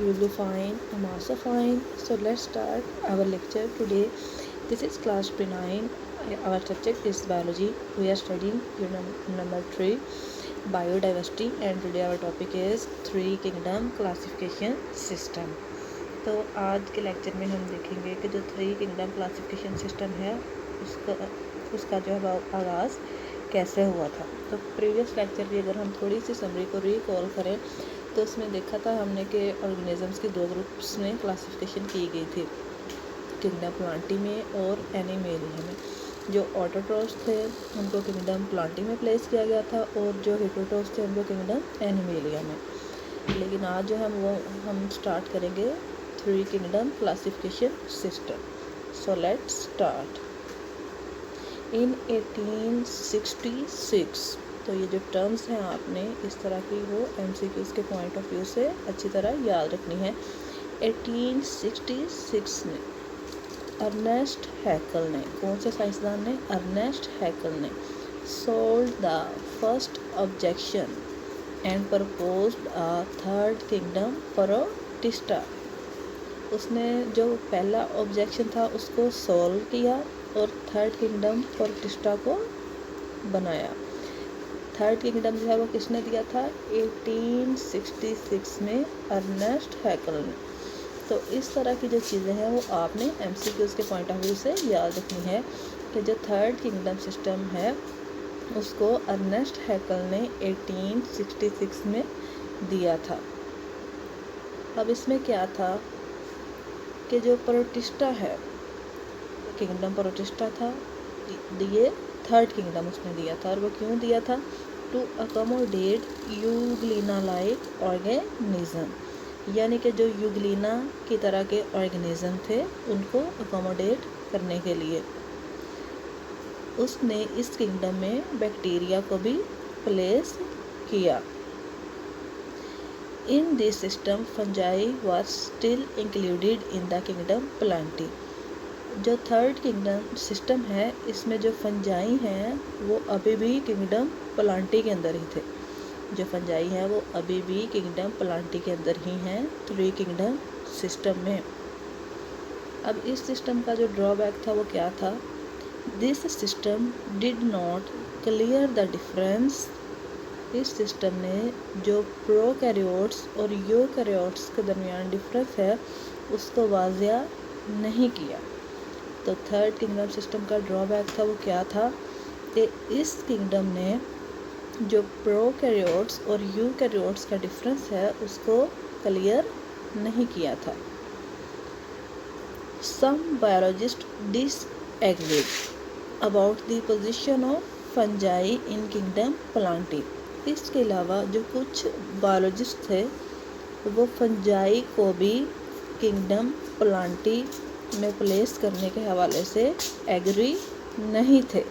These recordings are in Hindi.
you will be fine. I'm also fine. So let's start our lecture today. This is class P9. Our subject is biology. We are studying unit number 3, biodiversity, and today our topic is three kingdom classification system. तो आज के लेक्चर में हम देखेंगे कि जो थ्री किंगडम क्लासिफिकेशन सिस्टम है उसका जो है आगाज़ कैसे हुआ था। तो प्रीवियस लेक्चर की अगर हम थोड़ी सी समरी को रिकॉल करें तो उसमें देखा था हमने कि ऑर्गेनिजम्स की दो ग्रुप्स में क्लासिफिकेशन की गई थी, किंगडम प्लांटी में और एनिमेलिया में। जो ऑटोट्रोफ्स थे उनको किंगडम प्लांटी में प्लेस किया गया था और जो हेटेरोट्रोफ्स थे उनको किंगडम एनिमेलिया में। लेकिन आज जो हम स्टार्ट करेंगे three kingdom classification system. So let's start. In 1866, तो ये जो टर्म्स हैं आपने इस तरह की वो MCQs के पॉइंट ऑफ व्यू से अच्छी तरह याद रखनी है। 1866 में अर्नेस्ट हैकल ने, कौन से साइंसदान ने? अर्नेस्ट हैकल ने sold the first objection and proposed a third kingdom protista. उसने जो पहला ऑब्जेक्शन था उसको सॉल्व किया और थर्ड किंगडम प्रोटिस्टा को बनाया। थर्ड किंगडम जो है वो किसने दिया था? 1866 में अर्नेस्ट हैकल ने। तो इस तरह की जो चीज़ें हैं वो आपने MCQs के पॉइंट ऑफ व्यू से याद रखनी है कि जो थर्ड किंगडम सिस्टम है उसको अर्नेस्ट हैकल ने 1866 में दिया था। अब इसमें क्या था कि जो प्रोटिस्टा है, किंगडम प्रोटिस्टा था, ये थर्ड किंगडम उसने दिया था। और वो क्यों दिया था? To accommodate euglena like organism, यानी कि जो यूग्लिना की तरह के ऑर्गेनिज्म थे उनको अकोमोडेट करने के लिए उसने इस किंगडम में बैक्टीरिया को भी प्लेस किया। In this system, fungi was still included in the kingdom Plantae. जो थर्ड किंगडम सिस्टम है इसमें जो फंजाई हैं वो अभी भी किंगडम प्लांटी के अंदर ही थे। जो फंजाई हैं वो अभी भी किंगडम प्लांटी के अंदर ही हैं थ्री किंगडम सिस्टम में। अब इस सिस्टम का जो ड्रॉबैक था वो क्या था? This system did not clear the difference. इस सिस्टम ने जो प्रोकैरियोट्स और यूकैरियोट्स के दरमियान डिफरेंस है उसको वाज़िया नहीं किया। तो थर्ड किंगडम सिस्टम का ड्रॉबैक था वो क्या था कि इस किंगडम ने जो प्रोकैरियोट्स और यूकैरियोट्स का डिफरेंस है उसको क्लियर नहीं किया था। Some biologists disagreed about the position of fungi in kingdom plantae. इसके अलावा जो कुछ बायोलॉजिस्ट थे वो फंजाई को भी किंगडम प्लांटी में प्लेस करने के हवाले से एग्री नहीं थे।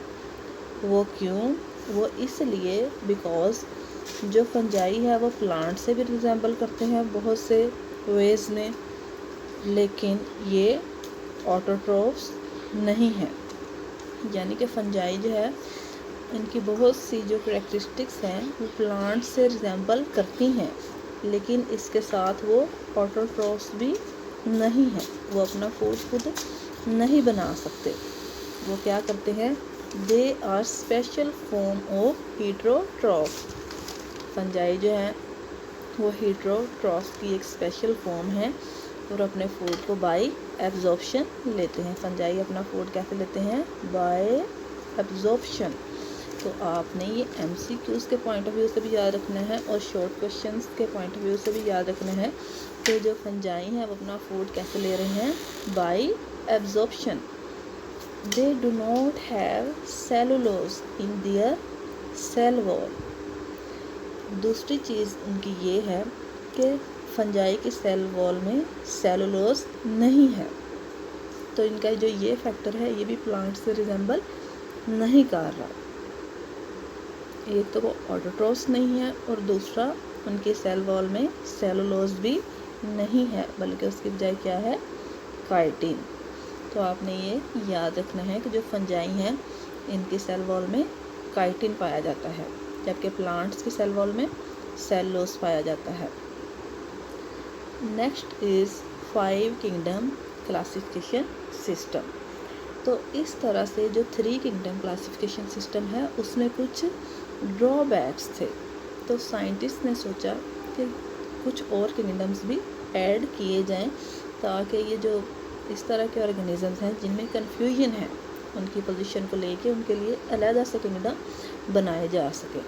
वो क्यों? वो इसलिए बिकॉज़ जो फंजाई है वो प्लांट से भी रिजेंबल करते हैं बहुत से वेज में, लेकिन ये ऑटोट्रोफ्स नहीं है। यानी कि फंजाई जो है इनकी बहुत सी जो करेक्टरिस्टिक्स हैं वो प्लांट से रिजेंबल करती हैं, लेकिन इसके साथ वो ऑटोट्रोफ्स भी नहीं हैं। वो अपना फूड खुद नहीं बना सकते। वो क्या करते हैं? They are special form of heterotroph. Fungi जो है वो हेटेरोट्रॉफ की एक स्पेशल फॉर्म है और अपने फूड को बाय एब्जॉर्प्शन लेते हैं। फंजाई अपना फूड कैसे लेते हैं? By absorption. तो आपने ये MCQs के पॉइंट ऑफ व्यू से भी याद रखना है और शॉर्ट क्वेश्चंस के पॉइंट ऑफ व्यू से भी याद रखना है कि जो फंजाई हैं वो अपना फूड कैसे ले रहे हैं? By absorption. They do not have cellulose in their cell wall. दूसरी चीज़ उनकी ये है कि फंजाई की सेल वॉल में सेलुलोज नहीं है। तो इनका जो ये फैक्टर है ये भी प्लांट से रिजेंबल नहीं कर रहा। एक तो वो ऑटोट्रोफ्स नहीं है और दूसरा उनके सेल वॉल में सेलुलोज भी नहीं है, बल्कि उसकी बजाय क्या है? काइटिन। तो आपने ये याद रखना है कि जो फंजाई हैं इनकी सेल वॉल में काइटिन पाया जाता है, जबकि प्लांट्स की सेल वॉल में सेलुलोज पाया जाता है। Next is 5 kingdom classification system. तो इस तरह से जो 3 किंगडम क्लासिफिकेशन सिस्टम है उसमें कुछ ड्रॉबैक्स थे। तो साइंटिस्ट ने सोचा कि कुछ और किंगडम्स भी ऐड किए जाएं ताकि ये जो इस तरह के ऑर्गेनिजम्स हैं जिनमें कन्फ्यूजन है उनकी पोजीशन को लेके उनके लिए अलग से किंगडम बनाए जा सके।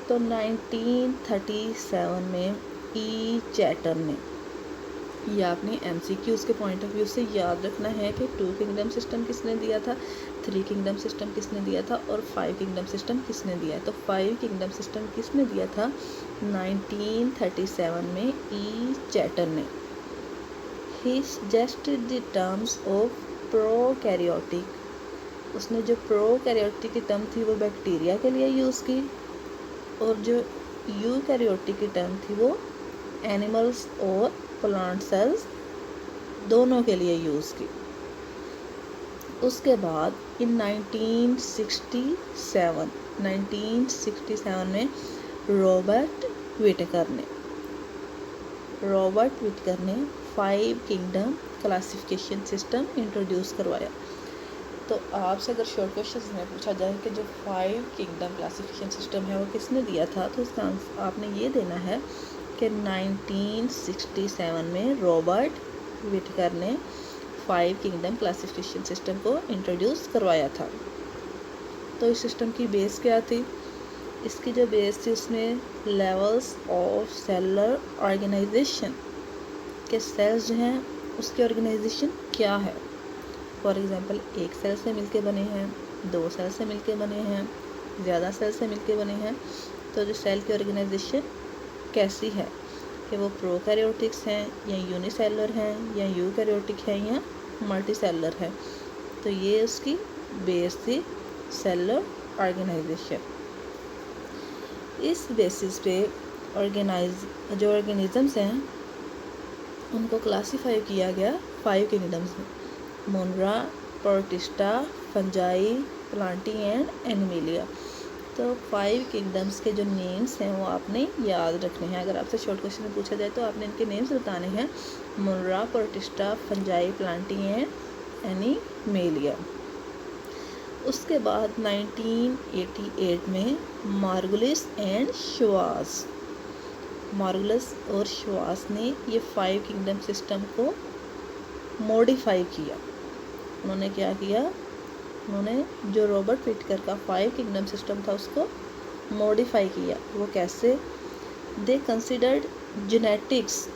तो 1937 में ई चैटर ने, ये आपने MCQs के पॉइंट ऑफ व्यू से याद रखना है कि 2 किंगडम सिस्टम किसने दिया था, 3 किंगडम सिस्टम किसने दिया था और 5 किंगडम सिस्टम किसने दिया है। तो 5 किंगडम सिस्टम किसने दिया था 1937 में ई चैटर ने। He suggested the terms of prokaryotic, उसने जो प्रोकैरियोटिक की टर्म थी वो बैक्टीरिया के लिए यूज़ की और जो यूकैरियोटिक की टर्म थी वो एनिमल्स और प्लांट सेल्स दोनों के लिए यूज़ की। उसके बाद इन 1967 में रॉबर्ट विटेकर ने 5 किंगडम क्लासिफिकेशन सिस्टम इंट्रोड्यूस करवाया। तो आपसे अगर शॉर्ट क्वेश्चन में पूछा जाए कि जो 5 किंगडम क्लासिफिकेशन सिस्टम है वो किसने दिया था, तो इसका आंसर आपने ये देना है कि 1967 में रॉबर्ट विटेकर ने 5 किंगडम क्लासिफिकेशन सिस्टम को इंट्रोड्यूस करवाया था। तो इस सिस्टम की बेस क्या थी, इसकी जो बेस थी उसमें लेवल्स ऑफ सेलुलर ऑर्गेनाइजेशन के सेल्स जो हैं उसकी ऑर्गेनाइजेशन क्या है। फॉर एग्ज़ाम्पल एक सेल से मिलके बने हैं, 2 सेल से मिलके बने हैं, ज़्यादा सेल से मिलके बने हैं। तो जो सेल की ऑर्गेनाइजेशन कैसी है कि वो प्रोकैरियोटिक्स हैं या यूनिसेलुलर हैं या यूकैरियोटिक हैं या मल्टीसेलुलर है। तो ये उसकी बेस थी सेलुलर ऑर्गेनाइजेशन। इस बेसिस पे जो ऑर्गेनिजम्स हैं उनको क्लासीफाई किया गया 5 किंगडम्स में, मोनरा, protista, fungi, Plantae and animalia. तो 5 किंगडम्स के जो नेम्स हैं वो आपने याद रखने हैं। अगर आपसे शॉर्ट क्वेश्चन में पूछा जाए तो आपने इनके नेम्स बताने हैं, मोनरा, protista, fungi, Plantae and animalia. उसके बाद 1988 में मार्गुलिस और श्वास ने ये 5 किंगडम सिस्टम को मॉडिफाई किया। उन्होंने क्या किया, उन्होंने जो रॉबर्ट विटेकर का 5 किंगडम सिस्टम था उसको मॉडिफाई किया। वो कैसे, दे कंसिडर्ड जेनेटिक्स,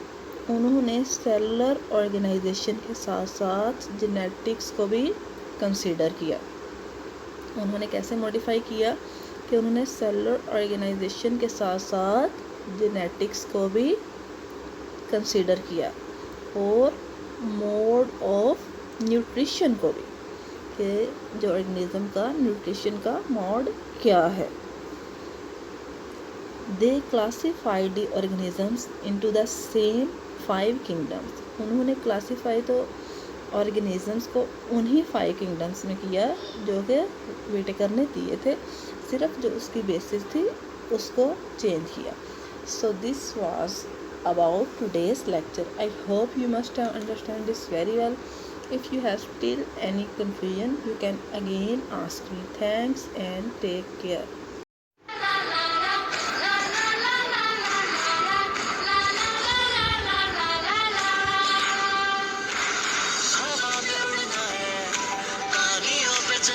उन्होंने सेलुलर ऑर्गेनाइजेशन के साथ साथ जेनेटिक्स को भी कंसिडर किया। उन्होंने कैसे मॉडिफाई किया कि उन्होंने सेलुलर ऑर्गेनाइजेशन के साथ साथ जेनेटिक्स को भी कंसिडर किया और मोड ऑफ न्यूट्रिशन को भी, कि जो ऑर्गेनिज्म का न्यूट्रिशन का मोड क्या है। They classified the organisms into the same 5 kingdoms, उन्होंने क्लासीफाई तो ऑर्गेनिजम्स को उन्हीं 5 किंगडम्स में किया जो कि विटेकर ने दिए थे, सिर्फ जो उसकी बेसिस थी उसको चेंज किया। So this was about today's lecture. I hope you must have understand this very well. If you have still any confusion, you can again ask me. Thanks and take care.